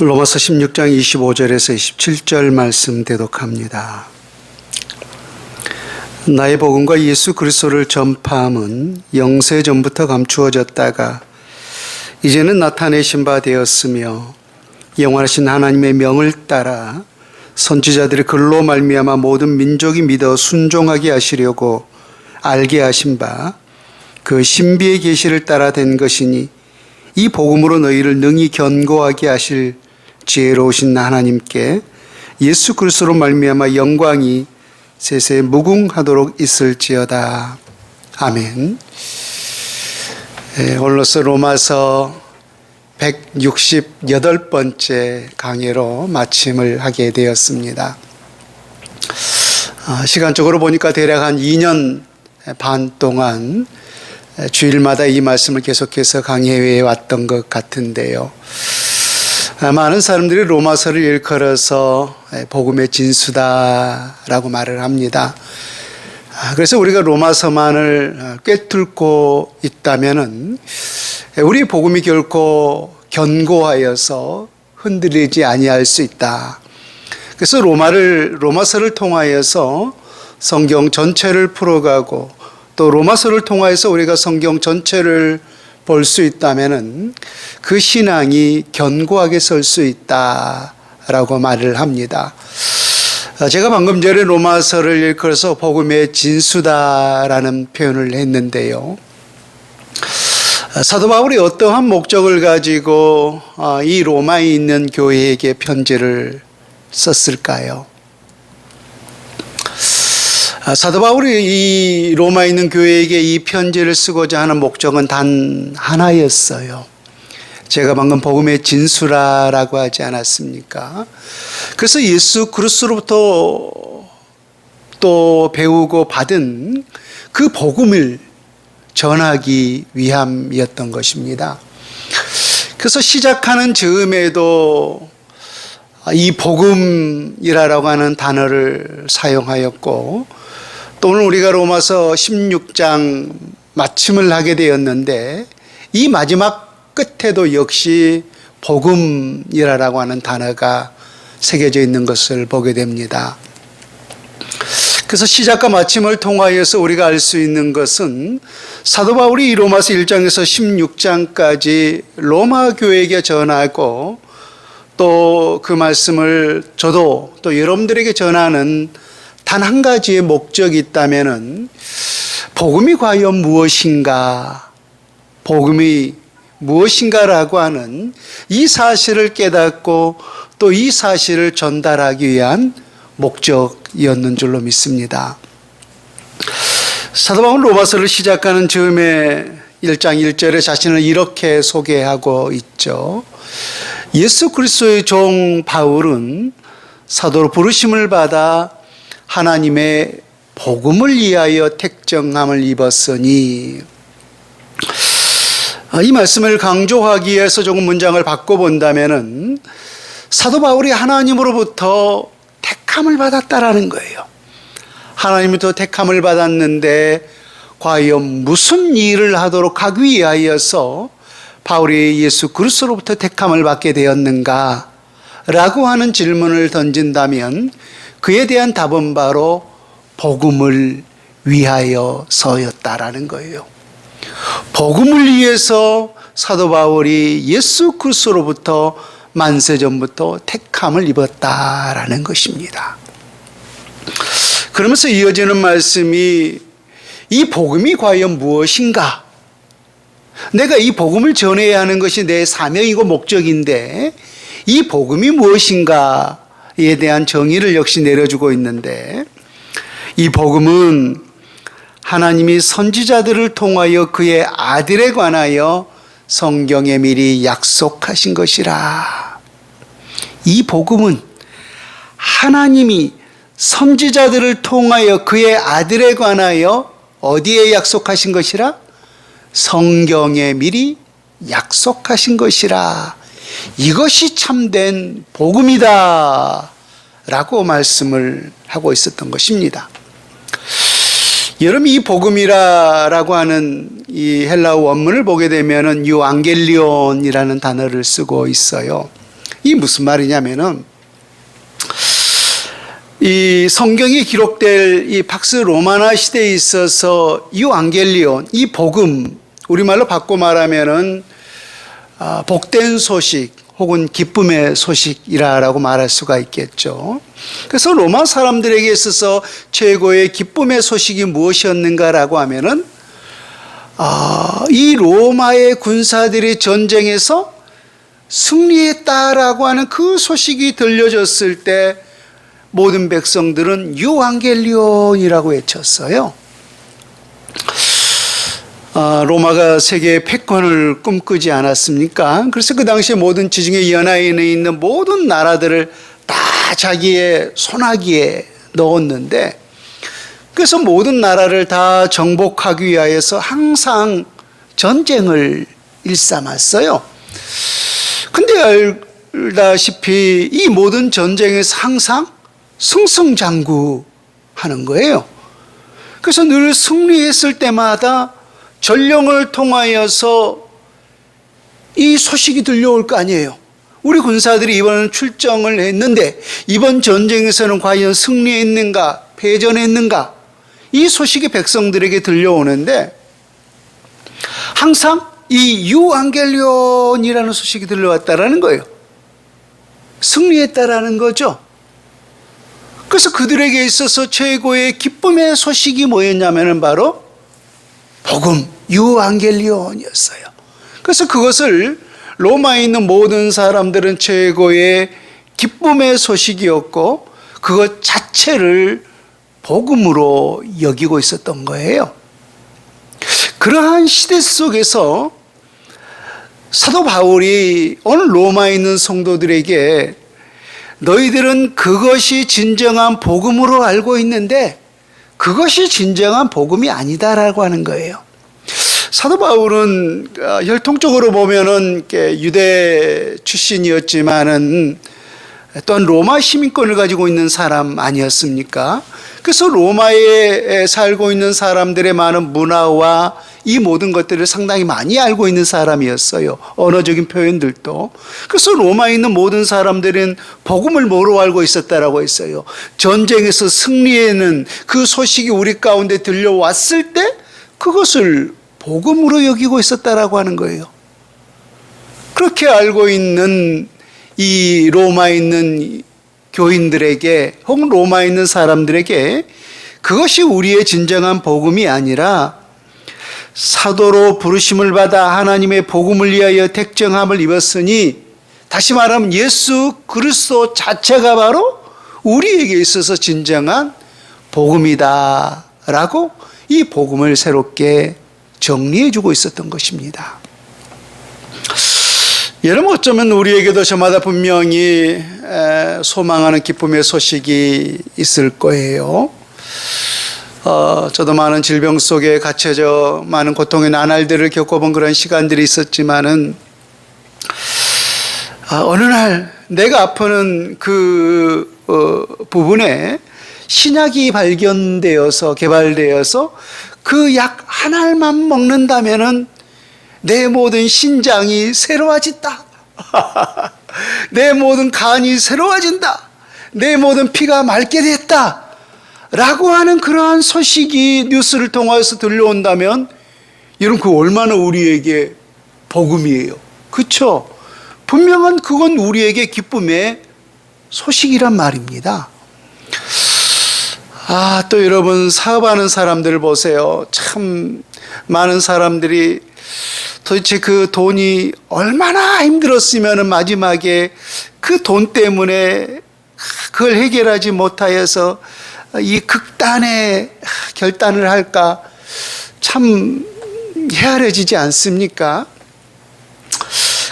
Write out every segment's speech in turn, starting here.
로마서 16장 25절에서 27절 말씀 대독합니다. 나의 복음과 예수 그리스도를 전파함은 영세전부터 감추어졌다가 이제는 나타내신 바 되었으며 영원하신 하나님의 명을 따라 선지자들의 글로 말미암아 모든 민족이 믿어 순종하게 하시려고 알게 하신 바 그 신비의 계시를 따라 된 것이니 이 복음으로 너희를 능히 견고하게 하실 지혜로우신 하나님께 예수 그리스도로 말미암아 영광이 세세 무궁하도록 있을지어다. 아멘. 오늘로서 로마서 168번째 강의로 마침을 하게 되었습니다. 시간적으로 보니까 대략 한 2년 반 동안 주일마다 이 말씀을 계속해서 강의해 왔던 것 같은데요. 많은 사람들이 로마서를 일컬어서 복음의 진수다라고 말을 합니다. 그래서 우리가 로마서만을 꿰뚫고 있다면은 우리 복음이 결코 견고하여서 흔들리지 아니할 수 있다. 그래서 로마서를 통하여서 성경 전체를 풀어가고 또 로마서를 통하여서 우리가 성경 전체를 볼 수 있다면은 그 신앙이 견고하게 설 수 있다라고 말을 합니다. 제가 방금 전에 로마서를 일컬어서 복음의 진수다라는 표현을 했는데요. 사도 바울이 어떠한 목적을 가지고 이 로마에 있는 교회에게 편지를 썼을까요? 사도 바울이 이 로마에 있는 교회에게 이 편지를 쓰고자 하는 목적은 단 하나였어요. 제가 방금 복음의 진수라고 하지 않았습니까? 그래서 예수 그리스도로부터 또 배우고 받은 그 복음을 전하기 위함이었던 것입니다. 그래서 시작하는 즈음에도 이 복음이라고 하는 단어를 사용하였고 또 오늘 우리가 로마서 16장 마침을 하게 되었는데 이 마지막 끝에도 역시 복음이라고 하는 단어가 새겨져 있는 것을 보게 됩니다. 그래서 시작과 마침을 통하여서 우리가 알 수 있는 것은 사도 바울이 이 로마서 1장에서 16장까지 로마 교회에게 전하고 또 그 말씀을 저도 또 여러분들에게 전하는 단 한 가지의 목적이 있다면은 복음이 과연 무엇인가, 복음이 무엇인가라고 하는 이 사실을 깨닫고 또 이 사실을 전달하기 위한 목적이었는 줄로 믿습니다. 사도 바울 로마서를 시작하는 즈음에 1장 1절에 자신을 이렇게 소개하고 있죠. 예수 그리스도의 종 바울은 사도로 부르심을 받아 하나님의 복음을 위하여 택정함을 입었으니, 이 말씀을 강조하기 위해서 조금 문장을 바꿔본다면은 사도 바울이 하나님으로부터 택함을 받았다라는 거예요. 하나님부터 택함을 받았는데 과연 무슨 일을 하도록 하기 위하여서 바울이 예수 그리스도로부터 택함을 받게 되었는가 라고 하는 질문을 던진다면 그에 대한 답은 바로 복음을 위하여서였다라는 거예요. 복음을 위해서 사도 바울이 예수 그리스도로부터 만세전부터 택함을 입었다라는 것입니다. 그러면서 이어지는 말씀이 이 복음이 과연 무엇인가? 내가 이 복음을 전해야 하는 것이 내 사명이고 목적인데 이 복음이 무엇인가에 대한 정의를 역시 내려주고 있는데, 이 복음은 하나님이 선지자들을 통하여 그의 아들에 관하여 성경에 미리 약속하신 것이라. 이 복음은 하나님이 선지자들을 통하여 그의 아들에 관하여 어디에 약속하신 것이라? 성경에 미리 약속하신 것이라. 이것이 참된 복음이다 라고 말씀을 하고 있었던 것입니다. 여러분, 이 복음이라고 하는 이 헬라어 원문을 보게 되면은 유앙겔리온이라는 단어를 쓰고 있어요. 이 무슨 말이냐면은 이 성경이 기록될 이 팍스 로마나 시대에 있어서 이완겔리온, 이 복음, 우리말로 바꿔 말하면은 복된 소식 혹은 기쁨의 소식이라고 말할 수가 있겠죠. 그래서 로마 사람들에게 있어서 최고의 기쁨의 소식이 무엇이었는가라고 하면은 이 로마의 군사들이 전쟁에서 승리했다라고 하는 그 소식이 들려졌을 때 모든 백성들은 유앙겔리온이라고 외쳤어요. 로마가 세계의 패권을 꿈꾸지 않았습니까? 그래서 그 당시에 모든 지중해 연안에 있는 모든 나라들을 다 자기의 손아귀에 넣었는데, 그래서 모든 나라를 다 정복하기 위하여서 항상 전쟁을 일삼았어요. 근데 알다시피 이 모든 전쟁에서 항상 승승장구하는 거예요. 그래서 늘 승리했을 때마다 전령을 통하여서 이 소식이 들려올 거 아니에요. 우리 군사들이 이번 출정을 했는데 이번 전쟁에서는 과연 승리했는가 패전했는가, 이 소식이 백성들에게 들려오는데 항상 이 유앙겔리온이라는 소식이 들려왔다라는 거예요. 승리했다라는 거죠. 그래서 그들에게 있어서 최고의 기쁨의 소식이 뭐였냐면은 바로 복음, 유앙겔리온이었어요. 그래서 그것을 로마에 있는 모든 사람들은 최고의 기쁨의 소식이었고 그것 자체를 복음으로 여기고 있었던 거예요. 그러한 시대 속에서 사도 바울이 오늘 로마에 있는 성도들에게 너희들은 그것이 진정한 복음으로 알고 있는데 그것이 진정한 복음이 아니다라고 하는 거예요. 사도 바울은 혈통적으로 보면은 유대 출신이었지만은 또한 로마 시민권을 가지고 있는 사람 아니었습니까? 그래서 로마에 살고 있는 사람들의 많은 문화와 이 모든 것들을 상당히 많이 알고 있는 사람이었어요. 언어적인 표현들도. 그래서 로마에 있는 모든 사람들은 복음을 뭐로 알고 있었다라고 했어요. 전쟁에서 승리하는 그 소식이 우리 가운데 들려왔을 때 그것을 복음으로 여기고 있었다라고 하는 거예요. 그렇게 알고 있는 이 로마에 있는 교인들에게 혹은 로마에 있는 사람들에게 그것이 우리의 진정한 복음이 아니라 사도로 부르심을 받아 하나님의 복음을 위하여 택정함을 입었으니, 다시 말하면 예수 그리스도 자체가 바로 우리에게 있어서 진정한 복음이다 라고 이 복음을 새롭게 정리해 주고 있었던 것입니다. 여러분, 어쩌면 우리에게도 저마다 분명히 소망하는 기쁨의 소식이 있을 거예요. 저도 많은 질병 속에 갇혀져 많은 고통의 나날들을 겪어본 그런 시간들이 있었지만은 어느 날 내가 아프는 그 부분에 신약이 발견되어서 개발되어서 그 약 한 알만 먹는다면은 내 모든 신장이 새로워진다. 내 모든 간이 새로워진다. 내 모든 피가 맑게 됐다. 라고 하는 그러한 소식이 뉴스를 통해서 들려온다면 여러분, 그 얼마나 우리에게 복음이에요. 그렇죠? 분명한 그건 우리에게 기쁨의 소식이란 말입니다. 또 여러분, 사업하는 사람들 보세요. 참 많은 사람들이 도대체 그 돈이 얼마나 힘들었으면 마지막에 그 돈 때문에 그걸 해결하지 못하여서 이 극단의 결단을 할까, 참 헤아려지지 않습니까?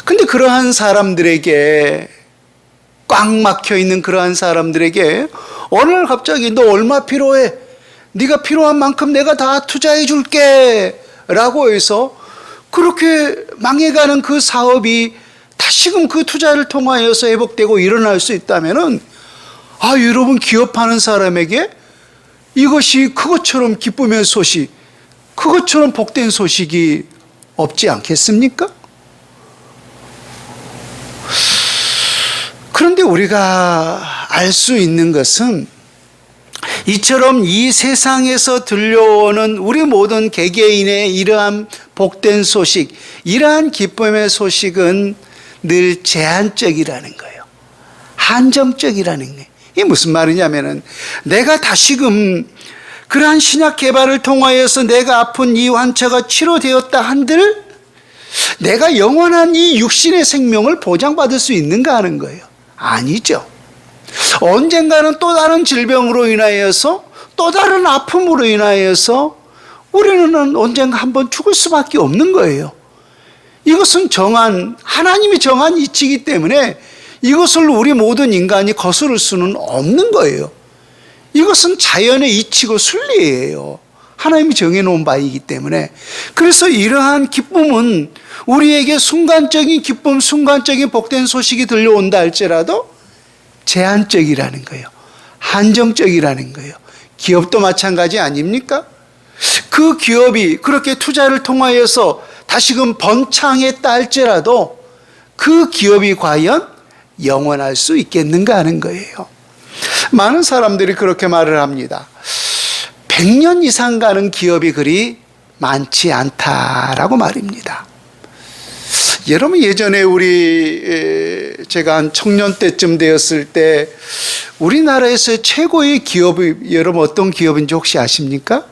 근데 그러한 사람들에게, 꽉 막혀 있는 그러한 사람들에게 오늘 갑자기 너 얼마 필요해? 네가 필요한 만큼 내가 다 투자해 줄게 라고 해서 그렇게 망해가는 그 사업이 다시금 그 투자를 통하여서 회복되고 일어날 수 있다면은 여러분, 기업하는 사람에게 이것이 그것처럼 기쁨의 소식, 그것처럼 복된 소식이 없지 않겠습니까? 그런데 우리가 알 수 있는 것은 이처럼 이 세상에서 들려오는 우리 모든 개개인의 이러한 복된 소식, 이러한 기쁨의 소식은 늘 제한적이라는 거예요. 한정적이라는 거예요. 이게 무슨 말이냐면은 내가 다시금 그러한 신약 개발을 통하여서 내가 아픈 이 환처가 치료되었다 한들 내가 영원한 이 육신의 생명을 보장받을 수 있는가 하는 거예요. 아니죠. 언젠가는 또 다른 질병으로 인하여서 또 다른 아픔으로 인하여서 우리는 언젠가 한번 죽을 수밖에 없는 거예요. 이것은 하나님이 정한 이치이기 때문에 이것을 우리 모든 인간이 거스를 수는 없는 거예요. 이것은 자연의 이치고 순리예요. 하나님이 정해놓은 바이기 때문에. 그래서 이러한 기쁨은 우리에게 순간적인 기쁨, 순간적인 복된 소식이 들려온다 할지라도 제한적이라는 거예요. 한정적이라는 거예요. 기업도 마찬가지 아닙니까? 그 기업이 그렇게 투자를 통하여서 다시금 번창했다 할지라도 그 기업이 과연 영원할 수 있겠는가 하는 거예요. 많은 사람들이 그렇게 말을 합니다. 100년 이상 가는 기업이 그리 많지 않다라고 말입니다. 여러분 예전에 제가 한 청년 때쯤 되었을 때 우리나라에서 최고의 기업이 여러분 어떤 기업인지 혹시 아십니까?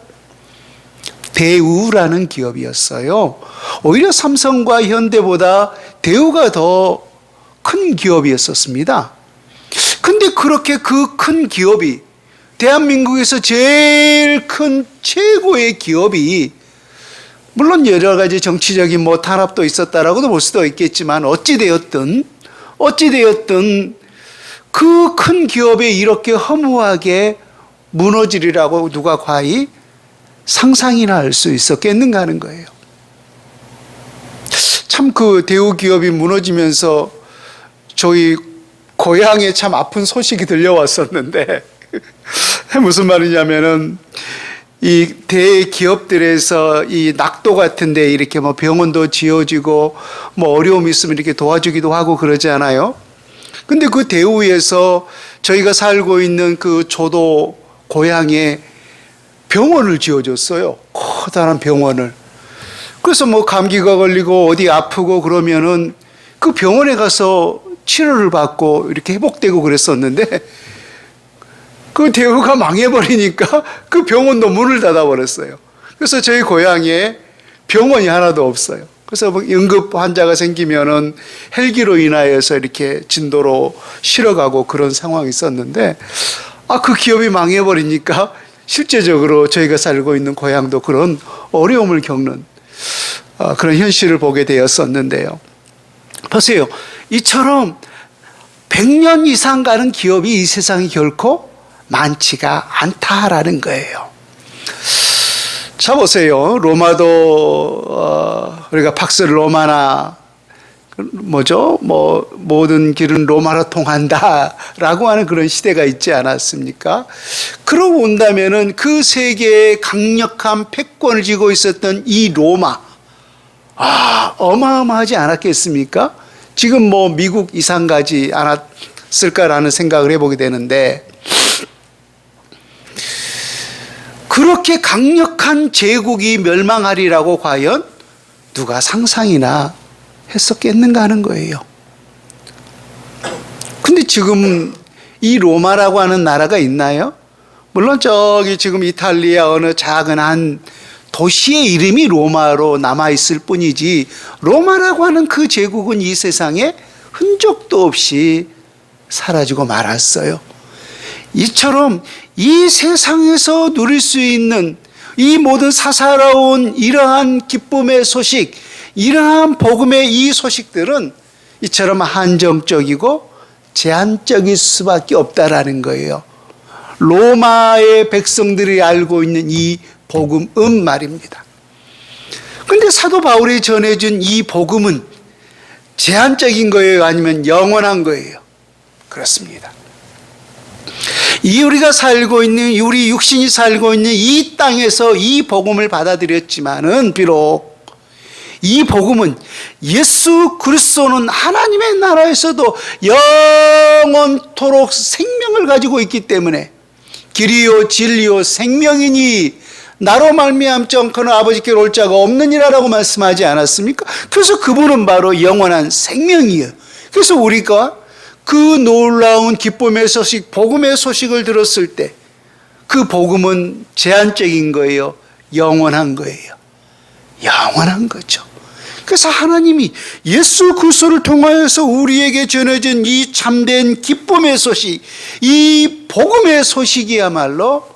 대우라는 기업이었어요. 오히려 삼성과 현대보다 대우가 더 큰 기업이었었습니다. 근데 그렇게 그 큰 기업이 대한민국에서 제일 큰 최고의 기업이 물론 여러 가지 정치적인 탄압도 있었다라고도 볼 수도 있겠지만 어찌되었든 그 큰 기업에 이렇게 허무하게 무너지리라고 누가 과히 상상이나 할 수 있었겠는가 하는 거예요. 참 그 대우 기업이 무너지면서 저희 고향에 참 아픈 소식이 들려왔었는데 무슨 말이냐면은 이 대기업들에서 이 낙도 같은데 이렇게 병원도 지어지고 어려움이 있으면 이렇게 도와주기도 하고 그러지 않아요? 근데 그 대우에서 저희가 살고 있는 그 조도 고향에 병원을 지어줬어요. 커다란 병원을. 그래서 감기가 걸리고 어디 아프고 그러면은 그 병원에 가서 치료를 받고 이렇게 회복되고 그랬었는데 그 대우가 망해버리니까 그 병원도 문을 닫아버렸어요. 그래서 저희 고향에 병원이 하나도 없어요. 그래서 응급 환자가 생기면은 헬기로 인하여서 이렇게 진도로 실어가고 그런 상황이 있었는데 그 기업이 망해버리니까 실제적으로 저희가 살고 있는 고향도 그런 어려움을 겪는 그런 현실을 보게 되었었는데요. 보세요. 이처럼 100년 이상 가는 기업이 이 세상에 결코 많지가 않다라는 거예요. 자 보세요. 로마도 우리가 팍스 로마나 모든 길은 로마로 통한다라고 하는 그런 시대가 있지 않았습니까? 그러고 온다면은 그 세계의 강력한 패권을 쥐고 있었던 이 로마, 어마어마하지 않았겠습니까? 지금 미국 이상 가지 않았을까라는 생각을 해보게 되는데 그렇게 강력한 제국이 멸망하리라고 과연 누가 상상이나 했었겠는가 하는 거예요. 근데 지금 이 로마라고 하는 나라가 있나요? 물론 저기 지금 이탈리아 어느 작은 한 도시의 이름이 로마로 남아있을 뿐이지 로마라고 하는 그 제국은 이 세상에 흔적도 없이 사라지고 말았어요. 이처럼 이 세상에서 누릴 수 있는 이 모든 사사로운 이러한 기쁨의 소식, 이러한 복음의 이 소식들은 이처럼 한정적이고 제한적일 수밖에 없다라는 거예요. 로마의 백성들이 알고 있는 이 복음은 말입니다. 그런데 사도 바울이 전해준 이 복음은 제한적인 거예요? 아니면 영원한 거예요? 그렇습니다. 우리가 살고 있는, 우리 육신이 살고 있는 이 땅에서 이 복음을 받아들였지만은 비록 이 복음은 예수 그리스도는 하나님의 나라에서도 영원토록 생명을 가지고 있기 때문에 길이요 진리요 생명이니 나로 말미암지 않고는 아버지께로 올 자가 없느니라라고 말씀하지 않았습니까? 그래서 그분은 바로 영원한 생명이에요. 그래서 우리가 그 놀라운 기쁨의 소식, 복음의 소식을 들었을 때 그 복음은 제한적인 거예요. 영원한 거예요. 영원한 거죠. 그래서 하나님이 예수 그리스도를 통하여서 우리에게 전해진 이 참된 기쁨의 소식, 이 복음의 소식이야말로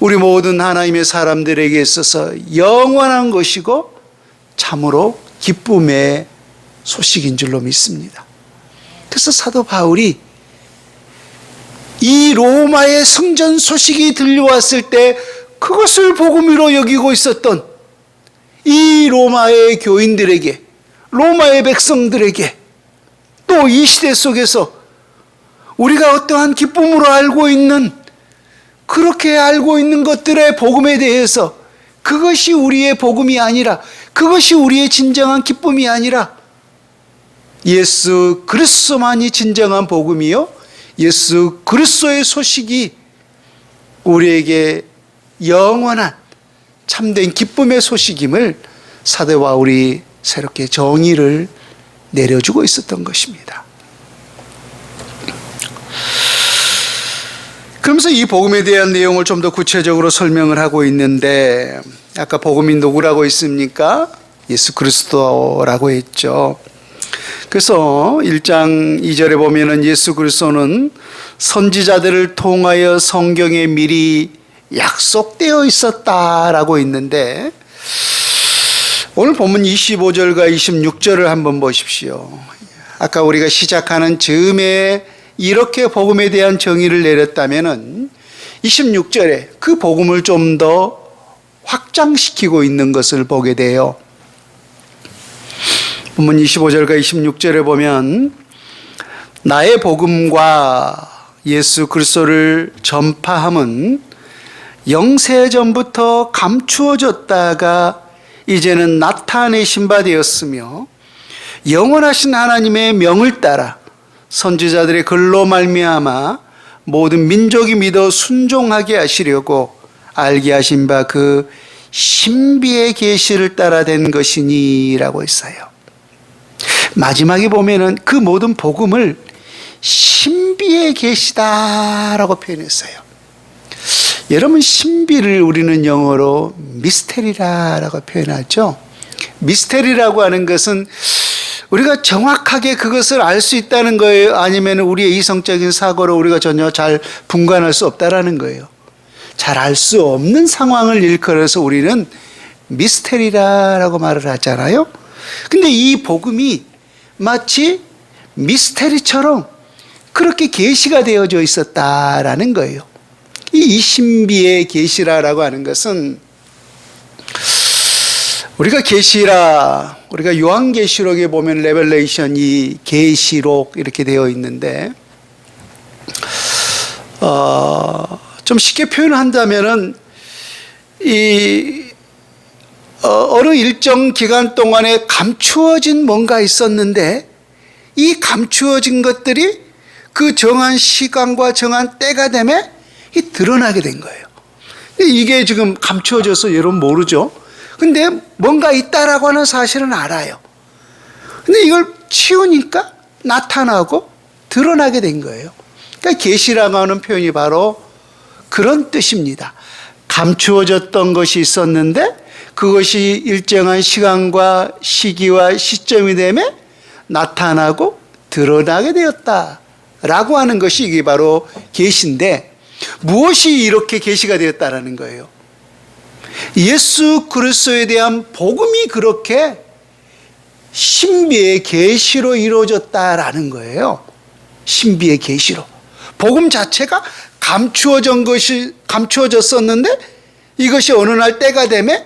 우리 모든 하나님의 사람들에게 있어서 영원한 것이고 참으로 기쁨의 소식인 줄로 믿습니다. 그래서 사도 바울이 이 로마의 성전 소식이 들려왔을 때 그것을 복음으로 여기고 있었던 이 로마의 교인들에게, 로마의 백성들에게, 또 이 시대 속에서 우리가 어떠한 기쁨으로 알고 있는, 그렇게 알고 있는 것들의 복음에 대해서 그것이 우리의 복음이 아니라, 그것이 우리의 진정한 기쁨이 아니라 예수 그리스도만이 진정한 복음이요, 예수 그리스도의 소식이 우리에게 영원한 참된 기쁨의 소식임을 사도 바울이 새롭게 정의를 내려주고 있었던 것입니다. 그러면서 이 복음에 대한 내용을 좀 더 구체적으로 설명을 하고 있는데, 아까 복음이 누구라고 했습니까? 예수 그리스도라고 했죠. 그래서 1장 2절에 보면은 예수 그리스도는 선지자들을 통하여 성경에 미리 약속되어 있었다라고 있는데, 오늘 본문 25절과 26절을 한번 보십시오. 아까 우리가 시작하는 즈음에 이렇게 복음에 대한 정의를 내렸다면은 26절에 그 복음을 좀 더 확장시키고 있는 것을 보게 돼요. 본문 25절과 26절에 보면 나의 복음과 예수 그리스도를 전파함은 영세전부터 감추어졌다가 이제는 나타내신 바 되었으며 영원하신 하나님의 명을 따라 선지자들의 글로 말미암아 모든 민족이 믿어 순종하게 하시려고 알게 하신 바 그 신비의 계시를 따라 된 것이니라고 했어요. 마지막에 보면은 그 모든 복음을 신비의 계시다라고 표현했어요. 여러분, 신비를 우리는 영어로 미스테리라고 표현하죠. 미스테리라고 하는 것은 우리가 정확하게 그것을 알 수 있다는 거예요? 아니면 우리의 이성적인 사고로 우리가 전혀 잘 분간할 수 없다라는 거예요? 잘 알 수 없는 상황을 일컬어서 우리는 미스테리라고 말을 하잖아요. 근데 이 복음이 마치 미스테리처럼 그렇게 계시가 되어져 있었다라는 거예요. 이 신비의 계시라라고 하는 것은 우리가 요한계시록에 보면 레벨레이션, 이 계시록 이렇게 되어 있는데, 좀 쉽게 표현한다면은 어느 일정 기간 동안에 감추어진 뭔가 있었는데 이 감추어진 것들이 그 정한 시간과 정한 때가 되면 드러나게 된 거예요. 이게 지금 감추어져서 여러분 모르죠? 근데 뭔가 있다라고 하는 사실은 알아요. 근데 이걸 치우니까 나타나고 드러나게 된 거예요. 그러니까 계시라고 하는 표현이 바로 그런 뜻입니다. 감추어졌던 것이 있었는데 그것이 일정한 시간과 시기와 시점이 되면 나타나고 드러나게 되었다라고 하는 것이 이게 바로 계시인데, 무엇이 이렇게 계시가 되었다라는 거예요? 예수 그리스도에 대한 복음이 그렇게 신비의 계시로 이루어졌다라는 거예요. 신비의 계시로. 복음 자체가 감추어졌었는데 이것이 어느 날 때가 되면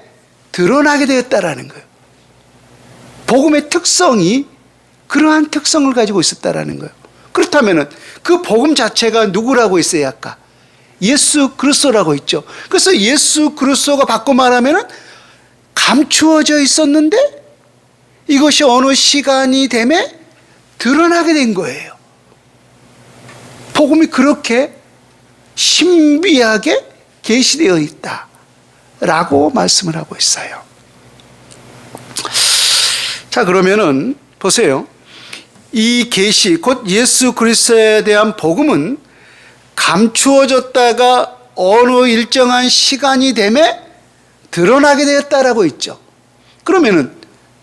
드러나게 되었다라는 거예요. 복음의 특성이 그러한 특성을 가지고 있었다라는 거예요. 그렇다면은 그 복음 자체가 누구라고 했어요? 아까 예수 그리스도라고 했죠. 그래서 예수 그리스도가 바꿔 말하면은 감추어져 있었는데 이것이 어느 시간이 되매 드러나게 된 거예요. 복음이 그렇게 신비하게 계시되어 있다라고 말씀을 하고 있어요. 자, 그러면은 보세요. 이 계시, 곧 예수 그리스도에 대한 복음은 감추어졌다가 어느 일정한 시간이 되매 드러나게 되었다라고 있죠. 그러면은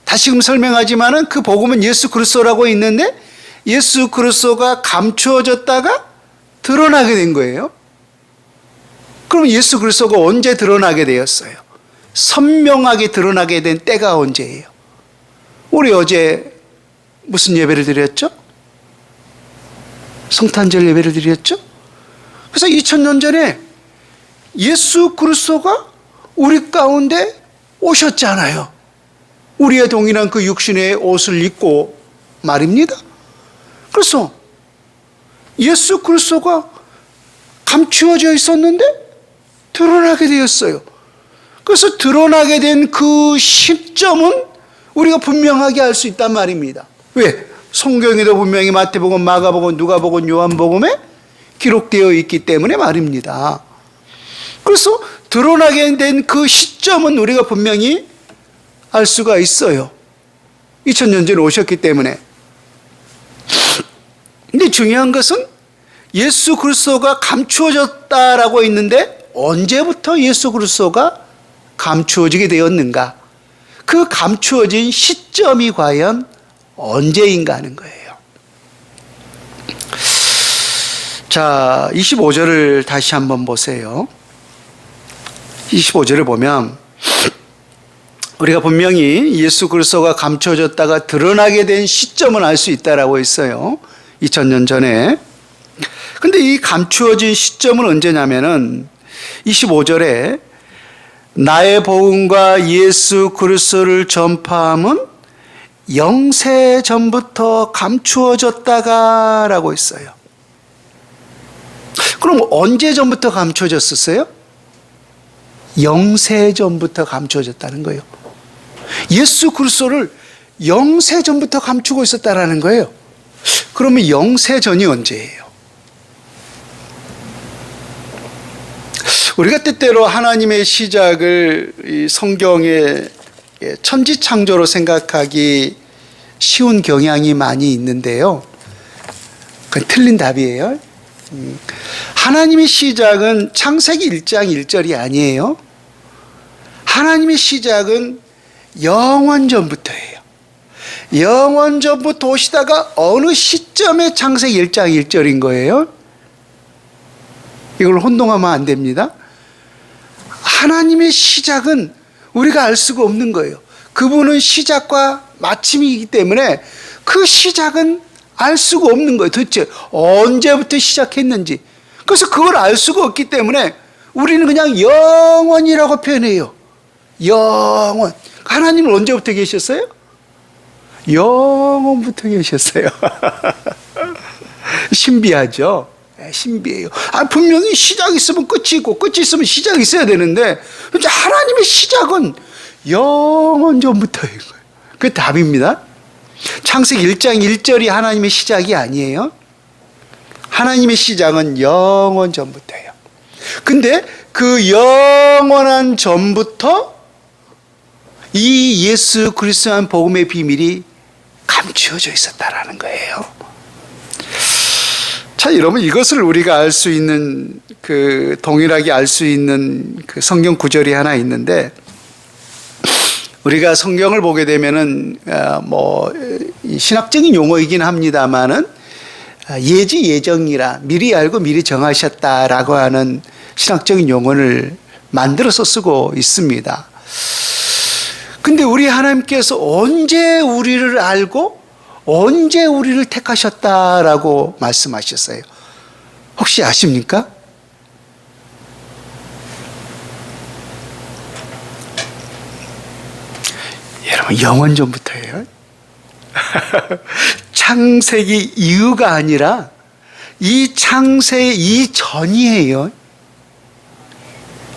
다시금 설명하지만은 그 복음은 예수 그리스도라고 있는데 예수 그리스도가 감추어졌다가 드러나게 된 거예요. 그럼 예수 그리스도가 언제 드러나게 되었어요? 선명하게 드러나게 된 때가 언제예요? 우리 어제 무슨 예배를 드렸죠? 성탄절 예배를 드렸죠? 그래서 2000년 전에 예수 그리스도가 우리 가운데 오셨잖아요. 우리의 동일한 그 육신의 옷을 입고 말입니다. 그래서 예수 그리스도가 감추어져 있었는데 드러나게 되었어요. 그래서 드러나게 된 그 시점은 우리가 분명하게 알 수 있단 말입니다. 왜? 성경에도 분명히 마태복음, 마가복음, 누가복음, 요한복음에 기록되어 있기 때문에 말입니다. 그래서 드러나게 된 그 시점은 우리가 분명히 알 수가 있어요. 2000년 전에 오셨기 때문에. 근데 중요한 것은 예수 그리스도가 감추어졌다라고 있는데 언제부터 예수 그리스도가 감추어지게 되었는가? 그 감추어진 시점이 과연 언제인가 하는 거예요. 자, 25절을 다시 한번 보세요. 25절을 보면 우리가 분명히 예수 그리스도가 감춰졌다가 드러나게 된 시점은 알 수 있다라고 했어요. 2000년 전에. 근데 이 감추어진 시점은 언제냐면은 25절에 나의 복음과 예수 그리스도를 전파함은 영세 전부터 감추어졌다가라고 했어요. 그럼 언제 전부터 감추어졌었어요? 영세 전부터 감추어졌다는 거예요. 예수 그리스도를 영세 전부터 감추고 있었다라는 거예요. 그러면 영세 전이 언제예요? 우리가 때때로 하나님의 시작을 이 성경의 천지창조로 생각하기 쉬운 경향이 많이 있는데요. 그건 틀린 답이에요. 하나님의 시작은 창세기 1장 1절이 아니에요. 하나님의 시작은 영원전부터예요. 영원전부터 오시다가 어느 시점에 창세기 1장 1절인 거예요. 이걸 혼동하면 안 됩니다. 하나님의 시작은 우리가 알 수가 없는 거예요. 그분은 시작과 마침이기 때문에 그 시작은 알 수가 없는 거예요. 도대체 언제부터 시작했는지. 그래서 그걸 알 수가 없기 때문에 우리는 그냥 영원이라고 표현해요. 영원. 하나님은 언제부터 계셨어요? 영원부터 계셨어요. 신비하죠? 신비해요. 분명히 시작이 있으면 끝이 있고 끝이 있으면 시작이 있어야 되는데 하나님의 시작은 영원 전부터인 거예요. 그게 답입니다. 창세기 1장 1절이 하나님의 시작이 아니에요. 하나님의 시작은 영원 전부터예요. 근데 그 영원한 전부터 이 예수 그리스도의 복음의 비밀이 감추어져 있었다라는 거예요. 자, 여러분, 이것을 우리가 알 수 있는 동일하게 알 수 있는 그 성경 구절이 하나 있는데, 우리가 성경을 보게 되면은 신학적인 용어이긴 합니다만은 예지 예정이라 미리 알고 미리 정하셨다라고 하는 신학적인 용어를 만들어서 쓰고 있습니다. 근데 우리 하나님께서 언제 우리를 알고 언제 우리를 택하셨다라고 말씀하셨어요? 혹시 아십니까? 여러분, 영원 전부터예요. 창세기 이후가 아니라 이 창세 이전이에요.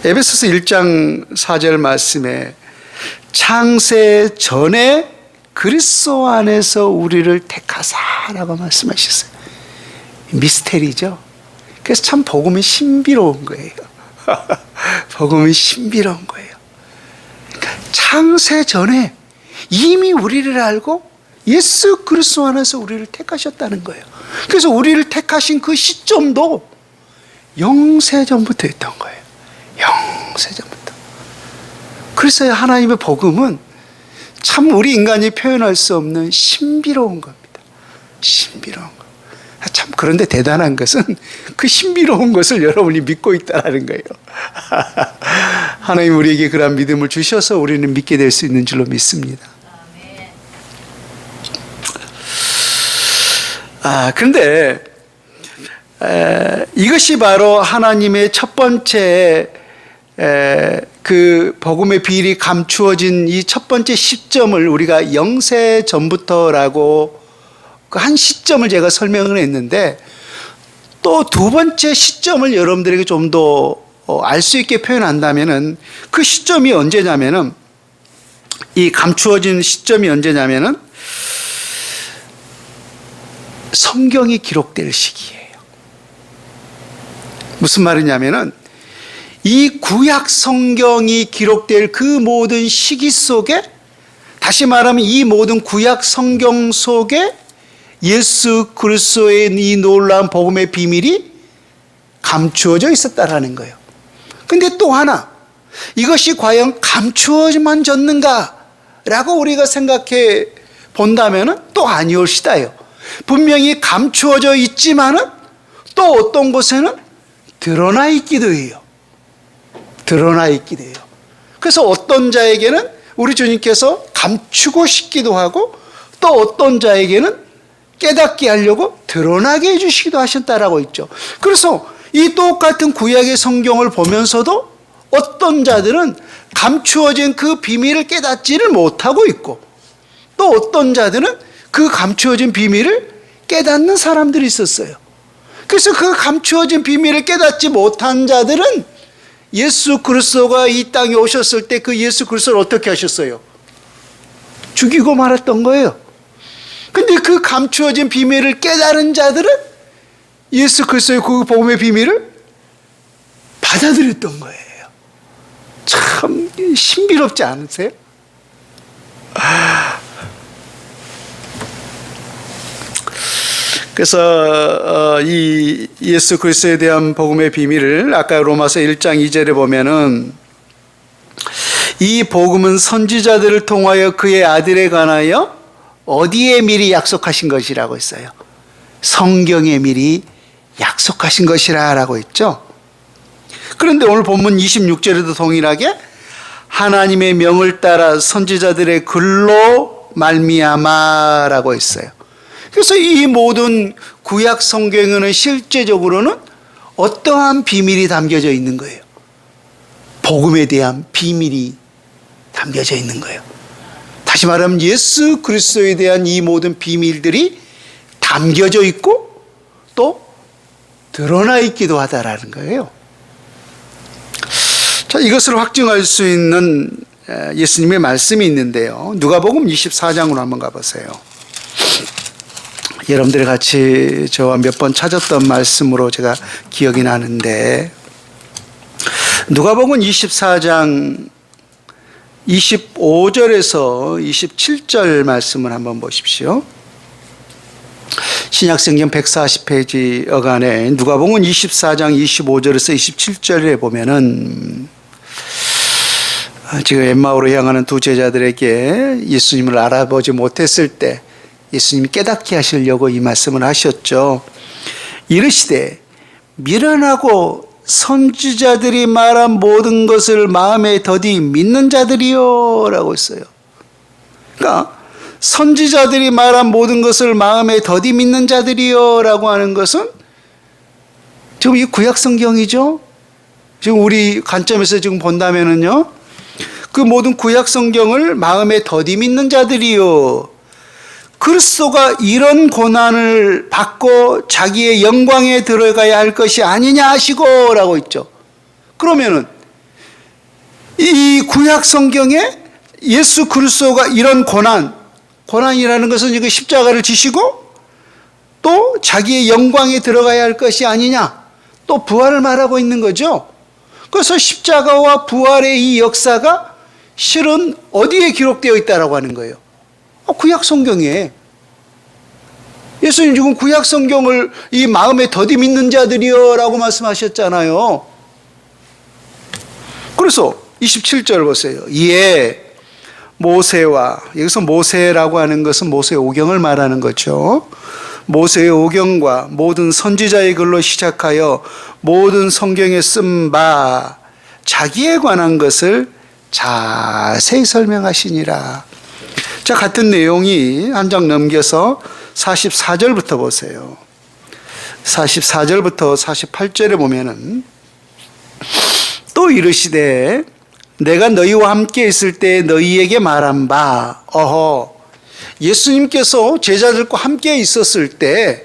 에베소서 1장 4절 말씀에 창세 전에 그리스도 안에서 우리를 택하사라고 말씀하셨어요. 미스테리죠. 그래서 참 복음이 신비로운 거예요. 복음이 신비로운 거예요. 창세 전에 이미 우리를 알고 예수 그리스도 안에서 우리를 택하셨다는 거예요. 그래서 우리를 택하신 그 시점도 영세전부터 했던 거예요. 영세전부터. 그래서 하나님의 복음은 참 우리 인간이 표현할 수 없는 신비로운 겁니다. 신비로운 것. 참 그런데 대단한 것은 그 신비로운 것을 여러분이 믿고 있다는 거예요. 하나님 우리에게 그런 믿음을 주셔서 우리는 믿게 될 수 있는 줄로 믿습니다. 그런데 이것이 바로 하나님의 첫 번째 그 복음의 비밀이 감추어진 이 첫 번째 시점을 우리가 영세 전부터라고 그 한 시점을 제가 설명을 했는데, 또 두 번째 시점을 여러분들에게 좀 더 알 수 있게 표현한다면은 그 시점이 언제냐면은, 이 감추어진 시점이 언제냐면은 성경이 기록될 시기예요. 무슨 말이냐면은 이 구약 성경이 기록될 그 모든 시기 속에, 다시 말하면 이 모든 구약 성경 속에 예수 그리스도의 이 놀라운 복음의 비밀이 감추어져 있었다라는 거예요. 근데 또 하나, 이것이 과연 감추어만 졌는가라고 우리가 생각해 본다면은 또 아니올시다요. 분명히 감추어져 있지만은 또 어떤 곳에는 드러나 있기도 해요. 드러나 있기도 해요. 그래서 어떤 자에게는 우리 주님께서 감추고 싶기도 하고, 또 어떤 자에게는 깨닫게 하려고 드러나게 해주시기도 하셨다라고 있죠. 그래서 이 똑같은 구약의 성경을 보면서도 어떤 자들은 감추어진 그 비밀을 깨닫지를 못하고 있고, 또 어떤 자들은 그 감추어진 비밀을 깨닫는 사람들이 있었어요. 그래서 그 감추어진 비밀을 깨닫지 못한 자들은 예수 그리스도가 이 땅에 오셨을 때 그 예수 그리스도를 어떻게 하셨어요? 죽이고 말았던 거예요. 근데 그 감추어진 비밀을 깨달은 자들은 예수 그리스도의 그 복음의 비밀을 받아들였던 거예요. 참 신비롭지 않으세요? 그래서 이 예수 그리스도에 대한 복음의 비밀을 아까 로마서 1장 2절에 보면은, 이 복음은 선지자들을 통하여 그의 아들에 관하여 어디에 미리 약속하신 것이라고 했어요? 성경에 미리 약속하신 것이라고 했죠. 그런데 오늘 본문 26절에도 동일하게 하나님의 명을 따라 선지자들의 글로 말미암아라고 했어요. 그래서 이 모든 구약 성경에는 실제적으로는 어떠한 비밀이 담겨져 있는 거예요? 복음에 대한 비밀이 담겨져 있는 거예요. 다시 말하면 예수 그리스도에 대한 이 모든 비밀들이 담겨져 있고 또 드러나 있기도 하다라는 거예요. 자, 이것을 확증할 수 있는 예수님의 말씀이 있는데요. 누가복음 24장으로 한번 가보세요. 여러분들이 같이 저와 몇 번 찾았던 말씀으로 제가 기억이 나는데, 누가복음 24장 25절에서 27절 말씀을 한번 보십시오. 신약성경 140페이지 어간에 누가복음 24장 25절에서 27절에 보면은, 지금 엠마오로 향하는 두 제자들에게 예수님을 알아보지 못했을 때 예수님이 깨닫게 하시려고 이 말씀을 하셨죠. 이르시되 미련하고 선지자들이 말한 모든 것을 마음에 더디 믿는 자들이요 라고 했어요. 그러니까 선지자들이 말한 모든 것을 마음에 더디 믿는 자들이요 라고 하는 것은 지금 이 구약 성경이죠. 지금 우리 관점에서 지금 본다면은요, 그 모든 구약 성경을 마음에 더디 믿는 자들이요, 그리스도가 이런 고난을 받고 자기의 영광에 들어가야 할 것이 아니냐 하시고 라고 있죠. 그러면은 이 구약 성경에 예수 그리스도가 이런 고난이라는 것은 이거 십자가를 지시고 또 자기의 영광에 들어가야 할 것이 아니냐, 또 부활을 말하고 있는 거죠. 그래서 십자가와 부활의 이 역사가 실은 어디에 기록되어 있다라고 하는 거예요? 구약 성경에. 예수님 지금 구약 성경을 이 마음에 더디 믿는 자들이여라고 말씀하셨잖아요. 그래서 27절 보세요. 이에 모세와, 여기서 모세라고 하는 것은 모세의 오경을 말하는 거죠. 모세의 오경과 모든 선지자의 글로 시작하여 모든 성경에 쓴 바 자기에 관한 것을 자세히 설명하시니라. 자, 같은 내용이 한 장 넘겨서 44절부터 보세요. 44절부터 48절에 보면은 또 이르시되 내가 너희와 함께 있을 때 너희에게 말한 바, 예수님께서 제자들과 함께 있었을 때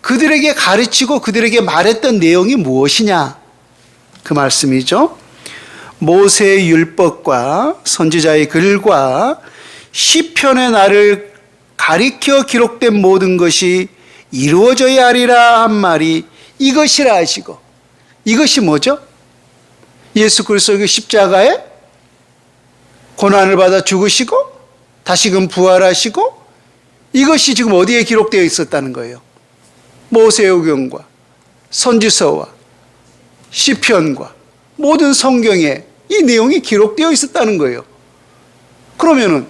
그들에게 가르치고 그들에게 말했던 내용이 무엇이냐? 그 말씀이죠. 모세의 율법과 선지자의 글과 시편의 나를 가리켜 기록된 모든 것이 이루어져야 하리라 한 말이 이것이라 하시고, 이것이 뭐죠? 예수 그리스도의 십자가에 고난을 받아 죽으시고 다시금 부활하시고, 이것이 지금 어디에 기록되어 있었다는 거예요? 모세의 오경과 선지서와 시편과 모든 성경에 이 내용이 기록되어 있었다는 거예요. 그러면은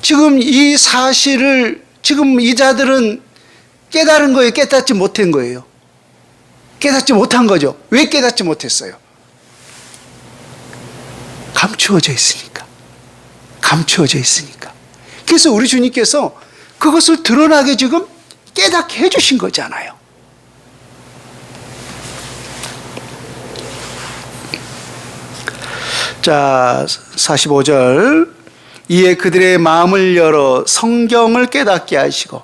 지금 이 사실을 지금 이 자들은 깨달은 거예요? 깨닫지 못한 거예요? 깨닫지 못한 거죠. 왜 깨닫지 못했어요? 감추어져 있으니까. 감추어져 있으니까. 그래서 우리 주님께서 그것을 드러나게 지금 깨닫게 해주신 거잖아요. 자, 45절. 이에 그들의 마음을 열어 성경을 깨닫게 하시고,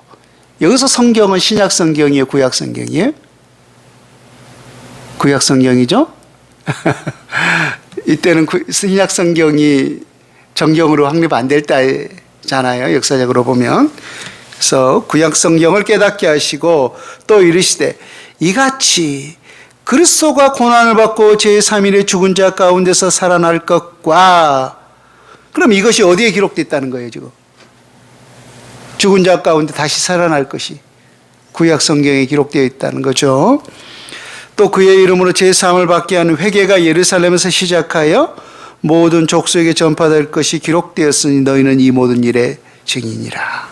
여기서 성경은 신약 성경이에요? 구약 성경이에요? 구약 성경이죠? 이때는 신약 성경이 정경으로 확립 안 될 때잖아요, 역사적으로 보면. 그래서 구약 성경을 깨닫게 하시고 또 이르시되 이같이 그리스도가 고난을 받고 제3일에 죽은 자 가운데서 살아날 것과, 그럼 이것이 어디에 기록됐다는 거예요, 지금? 죽은 자 가운데 다시 살아날 것이 구약 성경에 기록되어 있다는 거죠. 또 그의 이름으로 제3을 받게 하는 회개가 예루살렘에서 시작하여 모든 족속에게 전파될 것이 기록되었으니 너희는 이 모든 일의 증인이라.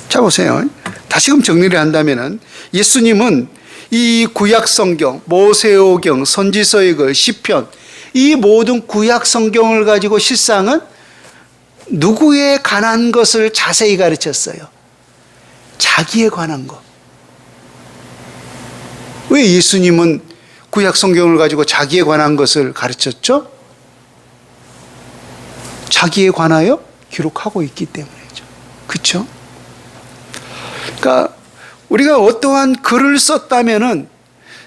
자, 보세요. 다시금 정리를 한다면은 예수님은 이 구약 성경, 모세오경, 선지서의 글, 시편, 이 모든 구약 성경을 가지고 실상은 누구에 관한 것을 자세히 가르쳤어요? 자기에 관한 것. 왜 예수님은 구약 성경을 가지고 자기에 관한 것을 가르쳤죠? 자기에 관하여 기록하고 있기 때문이죠. 그렇죠? 그러니까 우리가 어떠한 글을 썼다면은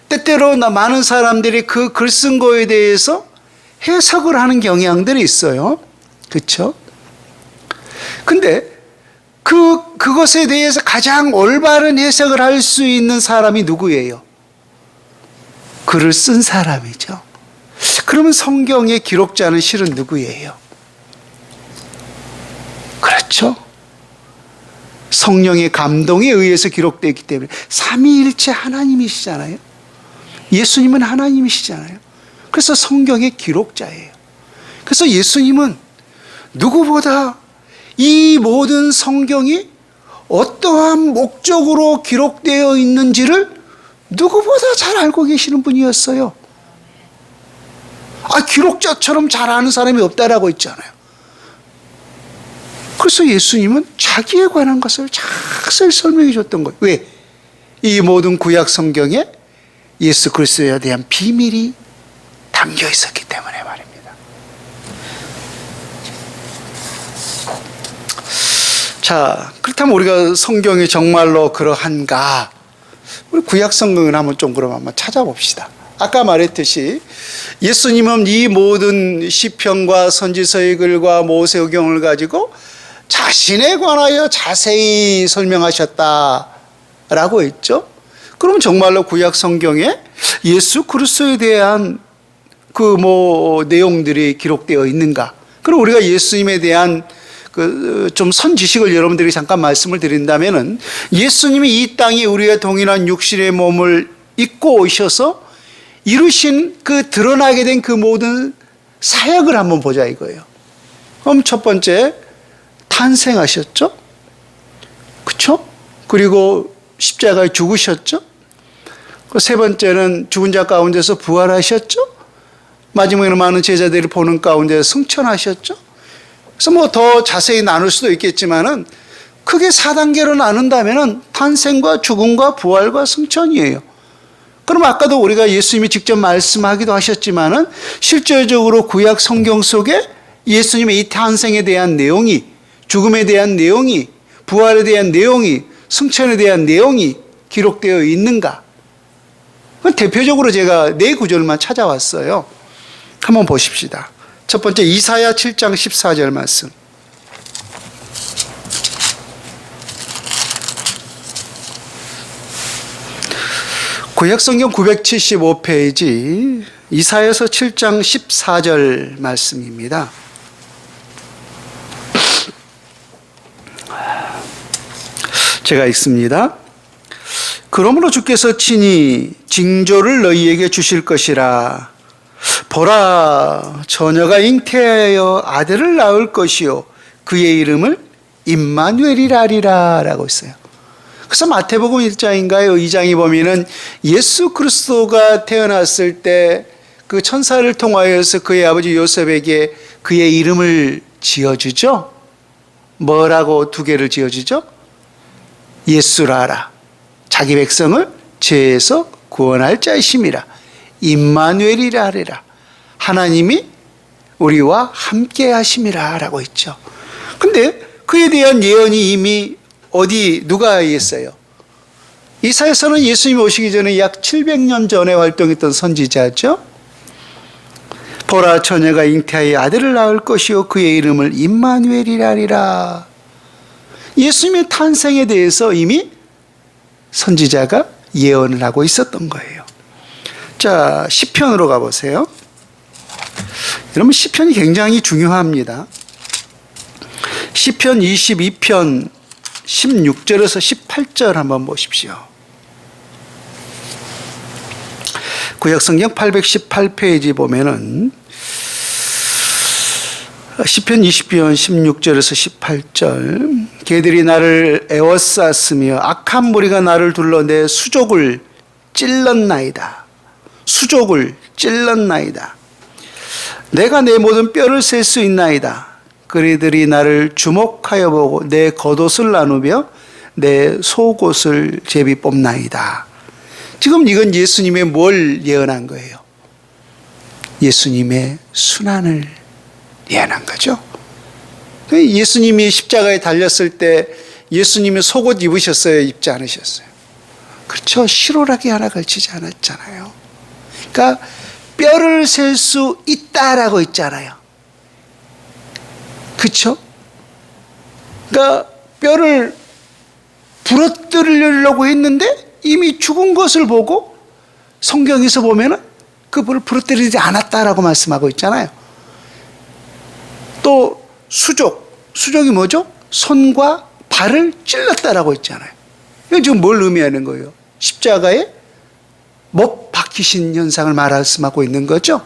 때때로 많은 사람들이 그 글 쓴 거에 대해서 해석을 하는 경향들이 있어요. 그렇죠? 근데 그것에 대해서 가장 올바른 해석을 할 수 있는 사람이 누구예요? 글을 쓴 사람이죠. 그러면 성경의 기록자는 실은 누구예요? 그렇죠? 성령의 감동에 의해서 기록되기 때문에 삼위일체 하나님이시잖아요. 예수님은 하나님이시잖아요. 그래서 성경의 기록자예요. 그래서 예수님은 누구보다 이 모든 성경이 어떠한 목적으로 기록되어 있는지를 누구보다 잘 알고 계시는 분이었어요. 기록자처럼 잘 아는 사람이 없다라고 했잖아요. 그래서 예수님은 자기에 관한 것을 자세히 설명해 줬던 거예요. 왜? 이 모든 구약 성경에 예수 그리스도에 대한 비밀이 담겨 있었기 때문에 말입니다. 자, 그렇다면 우리가 성경이 정말로 그러한가? 우리 구약 성경을 한번 좀 그럼 한번 찾아봅시다. 아까 말했듯이 예수님은 이 모든 시편과 선지서의 글과 모세오경을 가지고 자신에 관하여 자세히 설명하셨다라고 했죠. 그럼 정말로 구약 성경에 예수 그리스도에 대한 그 내용들이 기록되어 있는가? 그럼 우리가 예수님에 대한 좀 선지식을 여러분들이 잠깐 말씀을 드린다면은, 예수님이 이 땅에 우리의 동일한 육신의 몸을 입고 오셔서 이루신 드러나게 된 그 모든 사역을 한번 보자 이거예요. 그럼 첫 번째, 탄생하셨죠? 그렇죠? 그리고 십자가에 죽으셨죠? 세 번째는 죽은 자 가운데서 부활하셨죠? 마지막에는 많은 제자들이 보는 가운데 승천하셨죠? 그래서 더 자세히 나눌 수도 있겠지만은 크게 4단계로 나눈다면은 탄생과 죽음과 부활과 승천이에요. 그럼 아까도 우리가 예수님이 직접 말씀하기도 하셨지만은 실제적으로 구약 성경 속에 예수님의 이 탄생에 대한 내용이, 죽음에 대한 내용이, 부활에 대한 내용이, 승천에 대한 내용이 기록되어 있는가? 대표적으로 제가 4구절만 찾아왔어요. 한번 보십시다. 첫 번째, 이사야 7장 14절 말씀. 구약성경 975페이지 이사야서 7장 14절 말씀입니다. 제가 읽습니다. 그러므로 주께서 친히 징조를 너희에게 주실 것이라. 보라, 처녀가 잉태하여 아들을 낳을 것이요 그의 이름을 임마누엘이라 하리라 라고 있어요. 그래서 마태복음 1장인가요? 2장에 보면은 예수 그리스도가 태어났을 때 그 천사를 통하여서 그의 아버지 요셉에게 그의 이름을 지어주죠. 뭐라고 2개를 지어주죠? 예수라라. 자기 백성을 죄에서 구원할 자이심이라. 임마누엘이라 하리라. 하나님이 우리와 함께 하심이라 라고 했죠. 근데 그에 대한 예언이 이미 누가 했어요? 이사야서는 예수님이 오시기 전에 약 700년 전에 활동했던 선지자죠. 보라, 처녀가 잉태하여 아들을 낳을 것이요 그의 이름을 임마누엘이라 하리라. 예수님의 탄생에 대해서 이미 선지자가 예언을 하고 있었던 거예요. 자, 시편으로 가보세요. 여러분, 시편이 굉장히 중요합니다. 시편 22편 16절에서 18절 한번 보십시오. 구약성경 818페이지 보면은 시편 20편 16절에서 18절. 개들이 나를 에워쌌으며 악한 무리가 나를 둘러 내 수족을 찔렀나이다. 수족을 찔렀나이다. 내가 내 모든 뼈를 셀 수 있나이다. 그리들이 나를 주목하여 보고 내 겉옷을 나누며 내 속옷을 제비 뽑나이다. 지금 이건 예수님의 뭘 예언한 거예요? 예수님의 순환을 예언한 거죠. 예수님이 십자가에 달렸을 때 예수님이 속옷 입으셨어요? 입지 않으셨어요? 그렇죠. 실오라기 하나 걸치지 않았잖아요. 그러니까 뼈를 셀 수 있다라고 했잖아요. 그렇죠? 그러니까 뼈를 부러뜨리려고 했는데 이미 죽은 것을 보고 성경에서 보면은 그 뼈를 부러뜨리지 않았다라고 말씀하고 있잖아요. 또 수족이 뭐죠? 손과 발을 찔렀다라고 했잖아요. 이건 지금 뭘 의미하는 거예요? 십자가에 못 박히신 현상을 말씀하고 있는 거죠.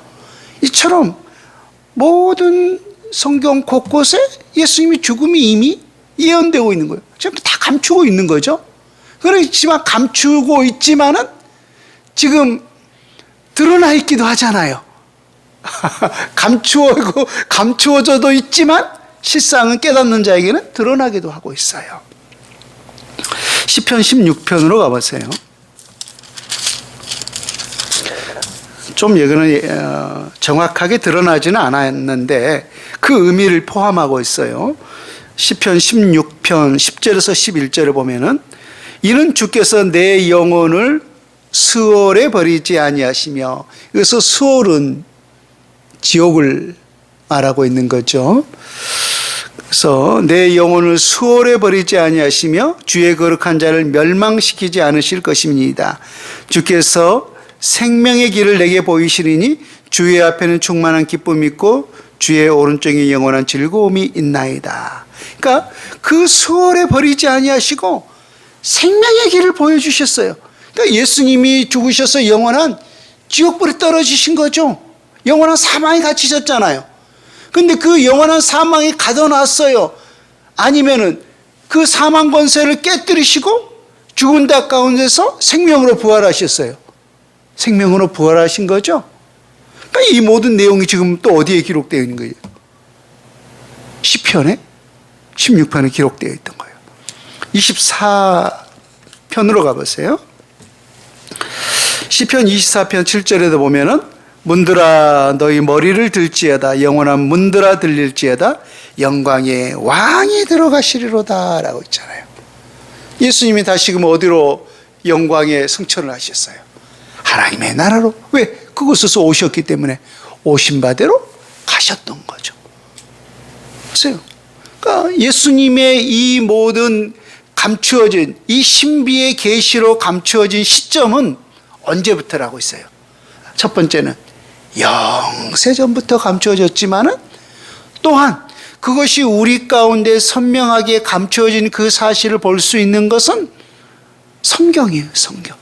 이처럼 모든 성경 곳곳에 예수님의 죽음이 이미 예언되고 있는 거예요. 지금 다 감추고 있는 거죠. 그렇지만 감추고 있지만은 지금 드러나 있기도 하잖아요. 감추어져도 있지만 실상은 깨닫는 자에게는 드러나기도 하고 있어요. 시편 16편으로 가보세요. 좀 여기는 정확하게 드러나지는 않았는데 그 의미를 포함하고 있어요. 시편 16편 10절에서 11절에 보면은 이는 주께서 내 영혼을 수월에 버리지 아니하시며, 여기서 수월은 지옥을 말하고 있는 거죠. 그래서 내 영혼을 수월에 버리지 아니하시며 주의 거룩한 자를 멸망시키지 않으실 것입니다. 주께서 생명의 길을 내게 보이시리니 주의 앞에는 충만한 기쁨이 있고 주의 오른쪽에 영원한 즐거움이 있나이다. 그러니까 그 수월에 버리지 아니하시고 생명의 길을 보여주셨어요. 그러니까 예수님이 죽으셔서 영원한 지옥불에 떨어지신 거죠. 영원한 사망에 갇히셨잖아요. 근데 그 영원한 사망에 가둬놨어요. 아니면은 그 사망 권세를 깨뜨리시고 죽은 자 가운데서 생명으로 부활하셨어요. 생명으로 부활하신 거죠. 그러니까 이 모든 내용이 지금 또 어디에 기록되어 있는 거예요? 시편에 16편에 기록되어 있던 거예요. 24편으로 가보세요. 시편 24편 7절에도 보면은 문들아 너희 머리를 들지어다 영원한 문들아 들릴지어다 영광의 왕이 들어가시리로다 라고 있잖아요. 예수님이 다시금 어디로 영광의 승천을 하셨어요? 하나님의 나라로. 왜? 그곳에서 오셨기 때문에 오신 바대로 가셨던 거죠. 보세요. 그러니까 예수님의 이 모든 감추어진 이 신비의 계시로 감추어진 시점은 언제부터라고 있어요? 첫 번째는 영세전부터 감추어졌지만은 또한 그것이 우리 가운데 선명하게 감추어진 그 사실을 볼 수 있는 것은 성경이에요, 성경.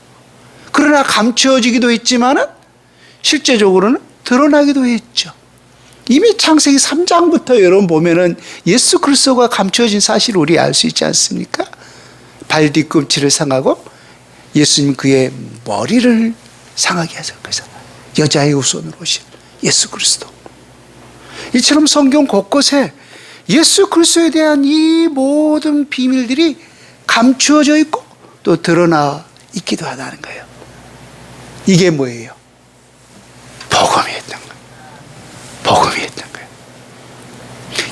그러나 감추어지기도 했지만은 실제적으로는 드러나기도 했죠. 이미 창세기 3장부터 여러분 보면은 예수 그리스도가 감추어진 사실을 우리 알 수 있지 않습니까? 발 뒤꿈치를 상하고 예수님 그의 머리를 상하게 하셨어요. 여자의 후손으로 오신 예수 그리스도. 이처럼 성경 곳곳에 예수 그리스도에 대한 이 모든 비밀들이 감추어져 있고 또 드러나 있기도 하다는 거예요. 이게 뭐예요? 복음이었던 거예요. 복음이었던 거예요.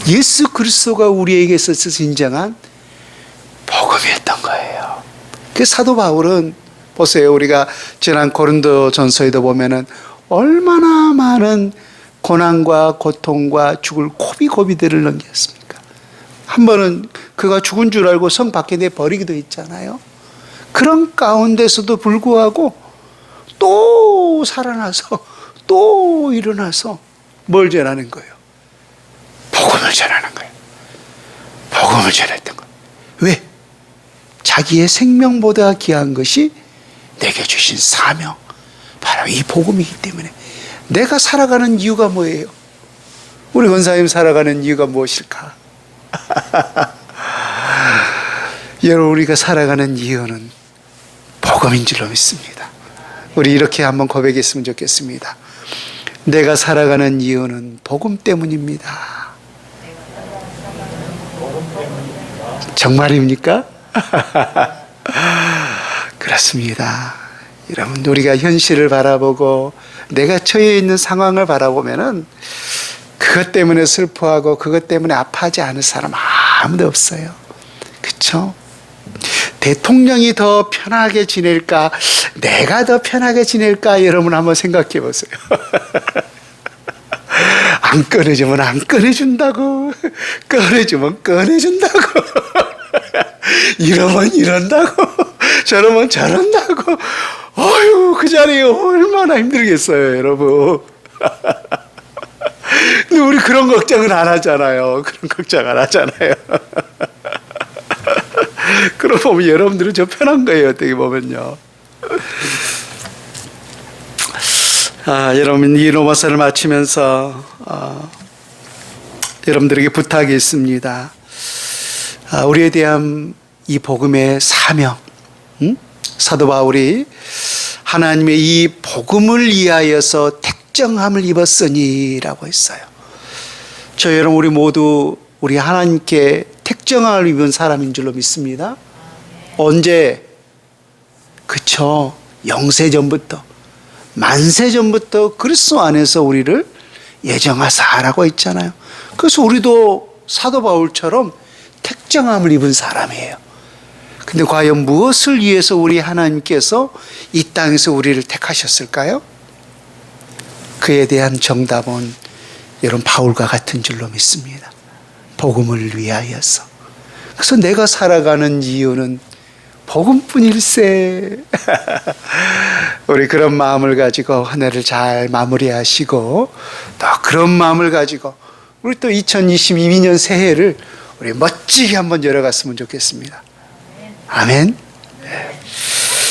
예수 그리스도가 우리에게 있어서 진정한 복음이었던 거예요. 그 사도 바울은 보세요. 우리가 지난 고린도 전서에도 보면은 얼마나 많은 고난과 고통과 죽을 고비고비들을 넘겼습니까? 한 번은 그가 죽은 줄 알고 성 밖에 내버리기도 했잖아요. 그런 가운데서도 불구하고 또 살아나서 또 일어나서 뭘 전하는 거예요? 복음을 전하는 거예요. 복음을 전했던 거예요. 왜? 자기의 생명보다 귀한 것이 내게 주신 사명, 바로 이 복음이기 때문에. 내가 살아가는 이유가 뭐예요? 우리 권사님 살아가는 이유가 무엇일까? 여러분, 우리가 살아가는 이유는 복음인 줄로 믿습니다. 우리 이렇게 한번 고백했으면 좋겠습니다. 내가 살아가는 이유는 복음 때문입니다. 정말입니까? 그렇습니다. 여러분, 우리가 현실을 바라보고 내가 처해 있는 상황을 바라보면은 그것 때문에 슬퍼하고 그것 때문에 아파하지 않을 사람 아무도 없어요. 그렇죠? 대통령이 더 편하게 지낼까, 내가 더 편하게 지낼까, 여러분 한번 생각해 보세요. 안 꺼내주면 안 꺼내준다고, 꺼내주면 꺼내준다고, 이러면 이런다고, 저러면 저런다고. 어휴, 그 자리에 얼마나 힘들겠어요, 여러분. 근데 우리 그런 걱정은 안 하잖아요. 그런 걱정 안 하잖아요. 그러고 보면 여러분들은 저 편한 거예요, 어떻게 보면요. 여러분, 이 로마서를 마치면서 여러분들에게 부탁이 있습니다. 우리에 대한 이 복음의 사명, 사도 바울이 하나님의 이 복음을 위하여서 택정함을 입었으니라고 했어요. 저 여러분, 우리 모두 우리 하나님께 택정함을 입은 사람인 줄로 믿습니다. 언제? 그쵸, 영세전부터, 만세전부터 그리스도 안에서 우리를 예정하사라고 했잖아요. 그래서 우리도 사도 바울처럼 택정함을 입은 사람이에요. 근데 과연 무엇을 위해서 우리 하나님께서 이 땅에서 우리를 택하셨을까요? 그에 대한 정답은 여러분 바울과 같은 줄로 믿습니다. 복음을 위하여서. 그래서 내가 살아가는 이유는 복음뿐일세. 우리 그런 마음을 가지고 한 해를 잘 마무리하시고 또 그런 마음을 가지고 우리 또 2022년 새해를 우리 멋지게 한번 열어갔으면 좋겠습니다. 아멘.